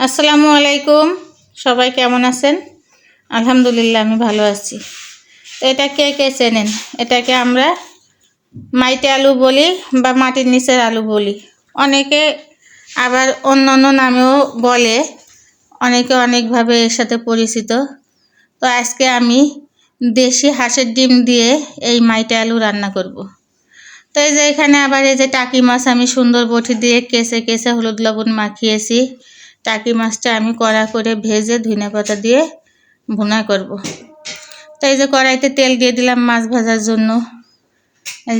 আসসালামু আলাইকুম। সবাই কেমন আছেন? আলহামদুলিল্লাহ আমি ভালো আছি। তো এটা কে কে চেনেন? এটাকে আমরা মাইটে আলু বলি বা মাটির নিচের আলু বলি। অনেকে আবার অন্য অন্য নামেও বলে, অনেকে অনেকভাবে এর সাথে পরিচিত। তো আজকে আমি দেশি হাঁসের ডিম দিয়ে এই মাইটে আলু রান্না করব। তো এই যে এখানে আবার এই যে টাকি মাছ আমি সুন্দর বটি দিয়ে কেসে কেসে হলুদ লবণ মাখিয়েছি। টাকি মাছটা আমি কড়া করে ভেজে ধনেপাতা দিয়ে ভুনা করব। তো এই যে কড়াইতে তেল দিয়ে দিলাম মাছ ভাজার জন্য।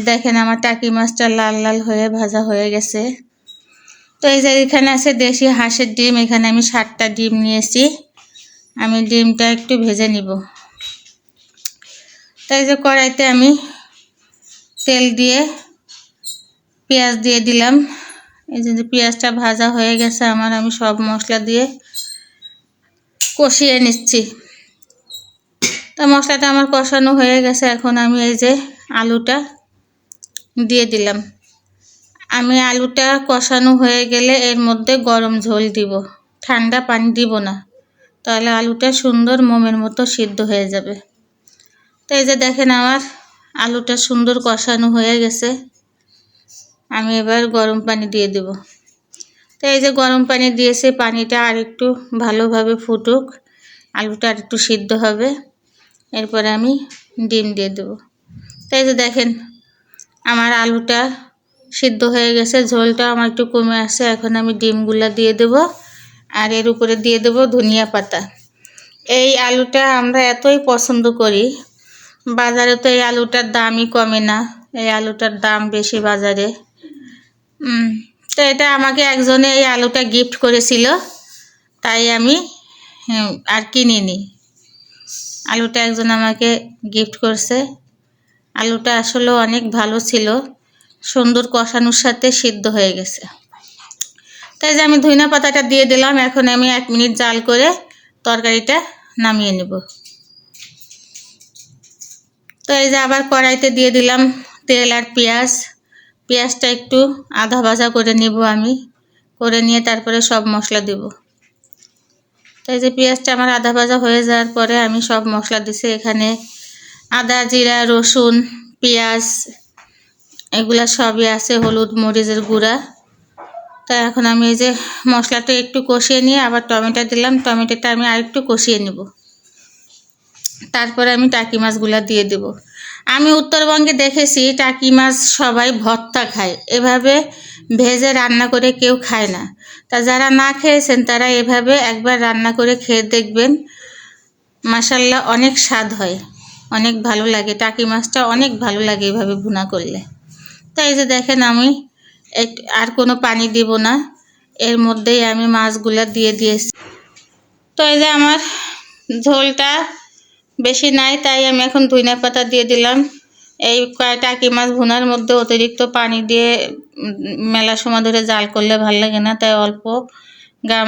দেখেন আমার টাকি মাছটা লাল লাল হয়ে ভাজা হয়ে গেছে। তো এই যে এখানে আছে দেশি হাঁসের ডিম, এখানে আমি 7টা ডিম নিয়েছি। আমি ডিমটা একটু ভেজে নিব। তো এই যে কড়াইতে আমি তেল দিয়ে পেঁয়াজ দিয়ে দিলাম। এই যে পেঁয়াজটা ভাজা হয়ে গেছে আমার, আমি সব মশলা দিয়ে কষিয়ে নিচ্ছি। তো মশলাটা আমার কষানো হয়ে গেছে, এখন আমি এই যে আলুটা দিয়ে দিলাম। আমি আলুটা কষানো হয়ে গেলে এর মধ্যে গরম ঝোল দিব, ঠান্ডা পানি দিব না, তাহলে আলুটা সুন্দর মোমের মতো সিদ্ধ হয়ে যাবে। তো এই যে দেখেন আমার আলুটা সুন্দর কষানো হয়ে গেছে, আমি এবার গরম পানি দিয়ে দেব। তো এই যে গরম পানি দিয়েছে, পানিটা আর একটু ভালোভাবে ফুটুক, আলুটা আর একটু সিদ্ধ হবে, এরপরে আমি ডিম দিয়ে দেব। তো এই যে দেখেন আমার আলুটা সিদ্ধ হয়ে গেছে, ঝোলটা আমার একটু কমে আসছে। এখন আমি ডিমগুলা দিয়ে দেব, আর এর উপরে দিয়ে দেব ধনিয়া পাতা। এই আলুটা আমরা এতই পছন্দ করি, বাজারে তো এই আলুটার দামই কমে না, এই আলুটার দাম বেশি বাজারে। তো এটা আমাকে একজনে এই আলুটা গিফট করেছিল, তাই আমি আর কিনিনি। আলুটা একজন আমাকে গিফট করছে। আলুটা আসলে অনেক ভালো ছিল, সুন্দর কষানোর সাথে সিদ্ধ হয়ে গেছে। তাই যে আমি ধনিয়া পাতাটা দিয়ে দিলাম। এখন আমি 1 মিনিট জাল করে তরকারিটা নামিয়ে নেব। তো এই যে আবার কড়াইতে দিয়ে দিলাম তেল আর পেঁয়াজ। পেঁয়াজটা একটু আধা ভাজা করে নেব আমি, করে নিয়ে তারপরে সব মশলা দেব। তো এই যে পেঁয়াজটা আমার আধা ভাজা হয়ে যাওয়ার পরে আমি সব মশলা দিছি। এখানে আদা, জিরা, রসুন, পেঁয়াজ এগুলা সবই আছে, হলুদ, মরিচের গুঁড়া। তো এখন আমি এই যে মশলাটা একটু কষিয়ে নিয়ে আবার টমেটো দিলাম। টমেটোটা আমি আরেকটু কষিয়ে নেব, তারপরে আমি টাকি মাছগুলা দিয়ে দেব। আমি উত্তরবঙ্গে দেখেছি টাকি মাছ সবাই ভর্তা খায়, এভাবে ভেজে রান্না করে কেউ খায় না। তা যারা না খেয়েছেন তারা এভাবে একবার রান্না করে খেয়ে দেখবেন, মাশাআল্লাহ অনেক স্বাদ হয়, অনেক ভালো লাগে। টাকি মাছটা অনেক ভালো লাগে এভাবে ভুনা করলে। তো এই যে দেখেন আমি আর কোনো পানি দিব না, এর মধ্যেই আমি মাছগুলা দিয়ে দিয়েছি। তো এই যে আমার ঝোলটা বেশি নাই, তাই আমি এখন ধনিয়া পাতা দিয়ে দিলাম। এই টাকি মাছ ভুনার মধ্যে অতিরিক্ত পানি দিয়ে মেলা সময় ধরে জাল করলে ভালো লাগে না, তাই অল্প গা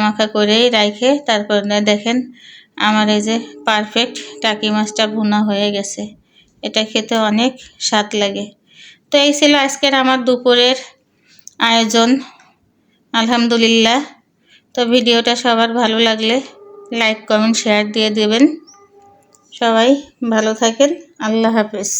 মাখা করেই রাখে তারপরে দেখেন আমার এই যে পারফেক্ট টাকি মাছটা ভুনা হয়ে গেছে। এটা খেতে অনেক স্বাদ লাগে। তো এই ছিল আজকের আমার দুপুরের আয়োজন, আলহামদুলিল্লাহ। তো ভিডিওটা সবার ভালো লাগলে লাইক, কমেন্ট, শেয়ার দিয়ে দেবেন। সবাই ভালো থাকেন। আল্লাহ হাফেজ।